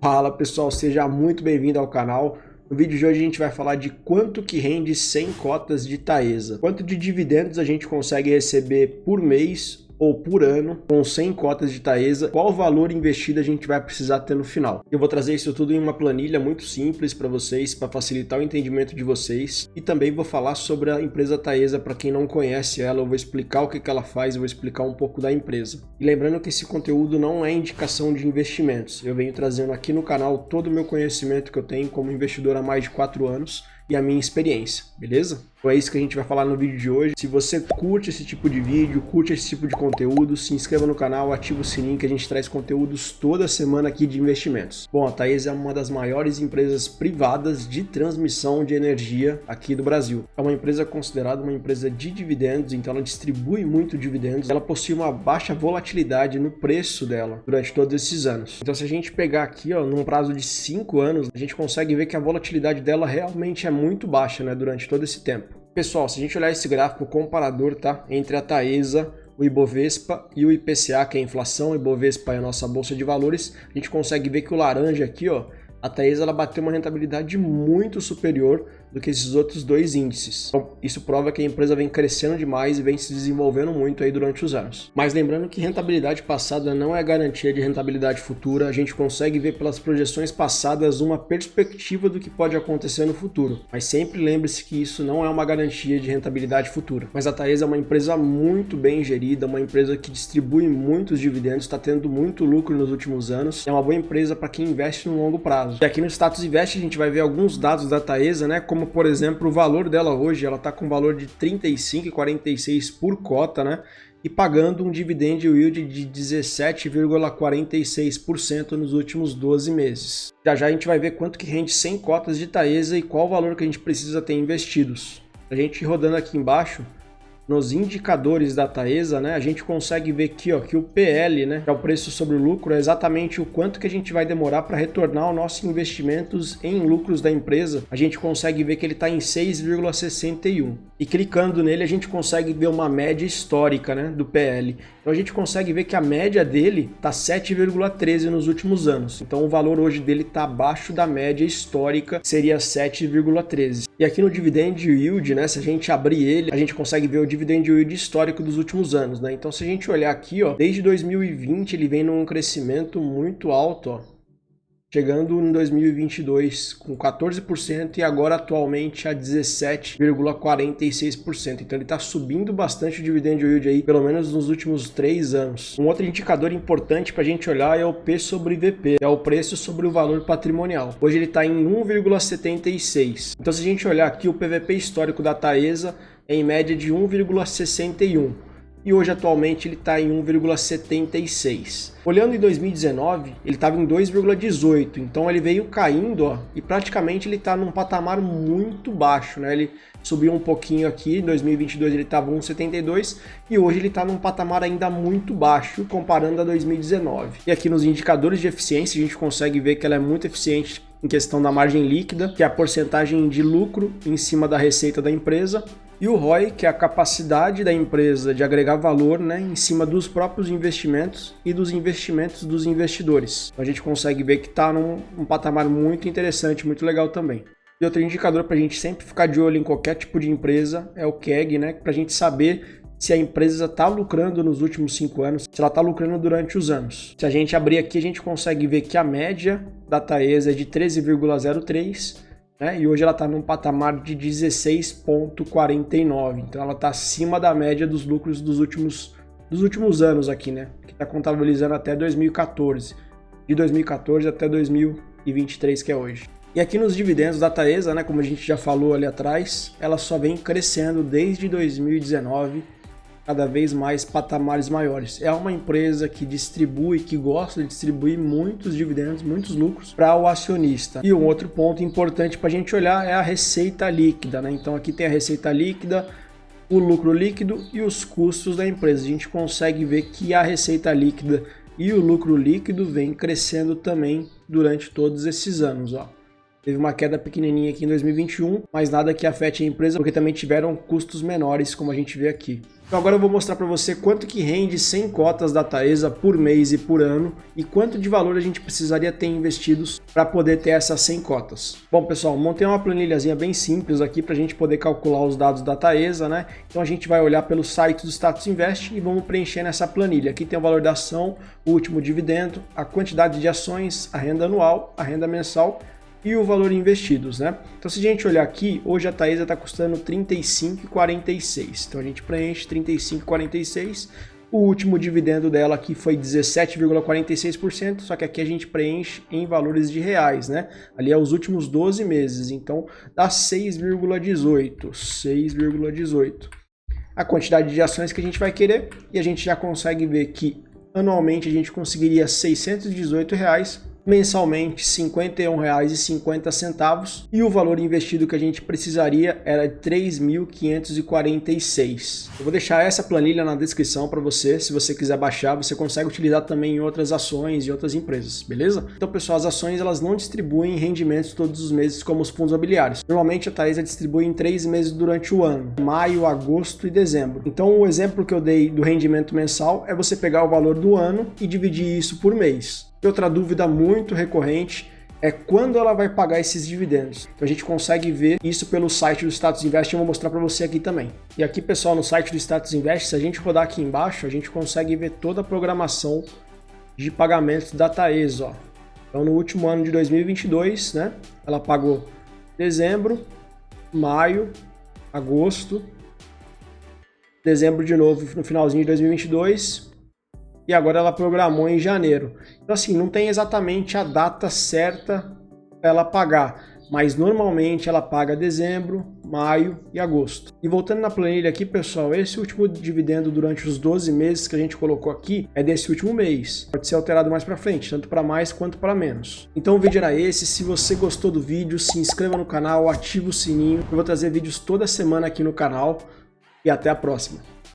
Fala pessoal, seja muito bem-vindo ao canal. No vídeo de hoje a gente vai falar de quanto que rende 100 cotas de Taesa. Quanto de dividendos a gente consegue receber por mês ou por ano com 100 cotas de Taesa, qual valor investido a gente vai precisar ter no final. Eu vou trazer isso tudo em uma planilha muito simples para vocês, para facilitar o entendimento de vocês, e também vou falar sobre a empresa Taesa para quem não conhece ela, eu vou explicar o que ela faz, eu vou explicar um pouco da empresa. E lembrando que esse conteúdo não é indicação de investimentos, eu venho trazendo aqui no canal todo o meu conhecimento que eu tenho como investidor há mais de 4 anos e a minha experiência, beleza? Então é isso que a gente vai falar no vídeo de hoje. Se você curte esse tipo de vídeo, curte esse tipo de conteúdo, se inscreva no canal, ativa o sininho que a gente traz conteúdos toda semana aqui de investimentos. Bom, a Taesa é uma das maiores empresas privadas de transmissão de energia aqui do Brasil. É uma empresa considerada uma empresa de dividendos, então ela distribui muito dividendos. Ela possui uma baixa volatilidade no preço dela durante todos esses anos. Então se a gente pegar aqui, ó, num prazo de 5 anos, a gente consegue ver que a volatilidade dela realmente é muito baixa, né, durante todo esse tempo. Pessoal, se a gente olhar esse gráfico comparador, tá, entre a Taesa, o Ibovespa e o IPCA, que é a inflação, o Ibovespa é a nossa bolsa de valores, a gente consegue ver que o laranja aqui, ó, a Taesa ela bateu uma rentabilidade muito superior do que esses outros dois índices. Então, isso prova que a empresa vem crescendo demais e vem se desenvolvendo muito aí durante os anos. Mas lembrando que rentabilidade passada não é garantia de rentabilidade futura, a gente consegue ver pelas projeções passadas uma perspectiva do que pode acontecer no futuro. Mas sempre lembre-se que isso não é uma garantia de rentabilidade futura. Mas a Taesa é uma empresa muito bem gerida, uma empresa que distribui muitos dividendos, está tendo muito lucro nos últimos anos. É uma boa empresa para quem investe no longo prazo. E aqui no Status Invest a gente vai ver alguns dados da Taesa, né? Como por exemplo o valor dela hoje, ela está com um valor de R$ 35,46 por cota, né? E pagando um dividend yield de 17,46% nos últimos 12 meses. Já a gente vai ver quanto que rende 100 cotas de Taesa e qual o valor que a gente precisa ter investidos. A gente rodando aqui embaixo, nos indicadores da Taesa, né, a gente consegue ver aqui, ó, que o PL, né, que é o preço sobre o lucro, é exatamente o quanto que a gente vai demorar para retornar os nossos investimentos em lucros da empresa. A gente consegue ver que ele está em 6,61. E clicando nele, a gente consegue ver uma média histórica, né, do PL. Então a gente consegue ver que a média dele está 7,13 nos últimos anos. Então o valor hoje dele está abaixo da média histórica, seria 7,13. E aqui no Dividend Yield, né, se a gente abrir ele, a gente consegue ver o Dividend Yield histórico dos últimos anos, né? Então se a gente olhar aqui, ó, desde 2020 ele vem num crescimento muito alto, ó, chegando em 2022 com 14% e agora atualmente a 17,46%. Então ele está subindo bastante o dividend yield aí, pelo menos nos últimos 3 anos. Um outro indicador importante para a gente olhar é o P sobre VP, é o preço sobre o valor patrimonial. Hoje ele está em 1,76. Então se a gente olhar aqui o PVP histórico da Taesa é em média de 1,61. E hoje atualmente ele está em 1,76. Olhando em 2019, ele estava em 2,18, então ele veio caindo, ó, e praticamente ele está num patamar muito baixo, né? Ele subiu um pouquinho aqui, em 2022 ele estava 1,72 e hoje ele está num patamar ainda muito baixo comparando a 2019. E aqui nos indicadores de eficiência a gente consegue ver que ela é muito eficiente em questão da margem líquida, que é a porcentagem de lucro em cima da receita da empresa, e o ROI, que é a capacidade da empresa de agregar valor, né, em cima dos próprios investimentos e dos investimentos dos investidores. Então a gente consegue ver que está num patamar muito interessante, muito legal também. E outro indicador para a gente sempre ficar de olho em qualquer tipo de empresa é o CAG, né, para a gente saber se a empresa está lucrando nos últimos 5 anos, se ela está lucrando durante os anos. Se a gente abrir aqui, a gente consegue ver que a média da Taesa é de 13,03%, né? E hoje ela está num patamar de 16,49. Então ela está acima da média dos lucros dos últimos anos aqui, né? Que está contabilizando até 2014. De 2014 até 2023, que é hoje. E aqui nos dividendos da Taesa, né, como a gente já falou ali atrás, ela só vem crescendo desde 2019, cada vez mais patamares maiores. É uma empresa que distribui, que gosta de distribuir muitos dividendos, muitos lucros para o acionista. E um outro ponto importante para a gente olhar é a receita líquida, né? Então aqui tem a receita líquida, o lucro líquido e os custos da empresa. A gente consegue ver que a receita líquida e o lucro líquido vem crescendo também durante todos esses anos, ó. Teve uma queda pequenininha aqui em 2021, mas nada que afete a empresa, porque também tiveram custos menores, como a gente vê aqui. Então agora eu vou mostrar para você quanto que rende 100 cotas da Taesa por mês e por ano e quanto de valor a gente precisaria ter investidos para poder ter essas 100 cotas. Bom, pessoal, montei uma planilhazinha bem simples aqui para a gente poder calcular os dados da Taesa, né? Então a gente vai olhar pelo site do Status Invest e vamos preencher nessa planilha. Aqui tem o valor da ação, o último dividendo, a quantidade de ações, a renda anual, a renda mensal e o valor investidos, né? Então se a gente olhar aqui, hoje a Taesa está custando R$ 35,46. Então a gente preenche 35,46. O último dividendo dela aqui foi 17,46%, só que aqui a gente preenche em valores de reais, né? Ali é os últimos 12 meses, então dá 6,18. 6,18. A quantidade de ações que a gente vai querer e a gente já consegue ver que anualmente a gente conseguiria R$ 618, mensalmente R$ 51,50 e o valor investido que a gente precisaria era R$ 3.546. Eu vou deixar essa planilha na descrição para você, se você quiser baixar, você consegue utilizar também em outras ações e outras empresas, beleza? Então, pessoal, as ações elas não distribuem rendimentos todos os meses como os fundos imobiliários. Normalmente a Taesa distribui em 3 meses durante o ano, maio, agosto e dezembro. Então o exemplo que eu dei do rendimento mensal é você pegar o valor do ano e dividir isso por mês. E outra dúvida muito recorrente é quando ela vai pagar esses dividendos. Então a gente consegue ver isso pelo site do Status Invest, eu vou mostrar para você aqui também. E aqui, pessoal, no site do Status Invest, se a gente rodar aqui embaixo, a gente consegue ver toda a programação de pagamentos da Taesa, ó. Então no último ano de 2022, né, ela pagou dezembro, maio, agosto, dezembro de novo no finalzinho de 2022, e agora ela programou em janeiro. Então assim, não tem exatamente a data certa para ela pagar, mas normalmente ela paga dezembro, maio e agosto. E voltando na planilha aqui, pessoal, esse último dividendo durante os 12 meses que a gente colocou aqui é desse último mês. Pode ser alterado mais para frente, tanto para mais quanto para menos. Então o vídeo era esse. Se você gostou do vídeo, se inscreva no canal, ative o sininho. Eu vou trazer vídeos toda semana aqui no canal e até a próxima.